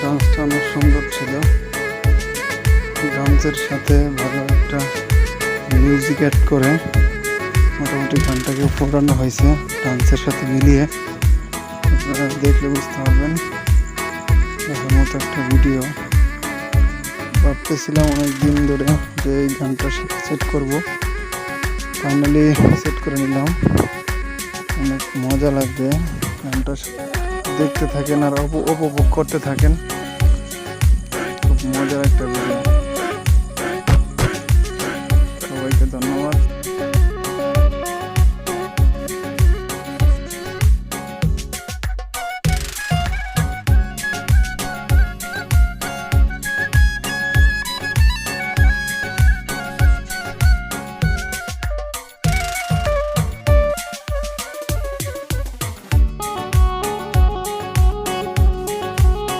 ডান্সটা অনেক সুন্দর ছিল। ডান্সের সাথে ভালো একটা মিউজিক অ্যাড করে মোটামুটি গানটাকে ফোটানো হয়েছে ডান্সের সাথে মিলিয়ে। আপনারা দেখলে বুঝতে পারবেন দেখার মতো একটা ভিডিও। ভাবতেছিলাম অনেক দিন ধরে যে এই গানটা সেট করব, ফাইনালি সেট করে নিলাম। অনেক মজা লাগবে গানটা, দেখতে থাকেন আর উপভোগ করতে থাকেন। খুব মজার একটা ভিডিও।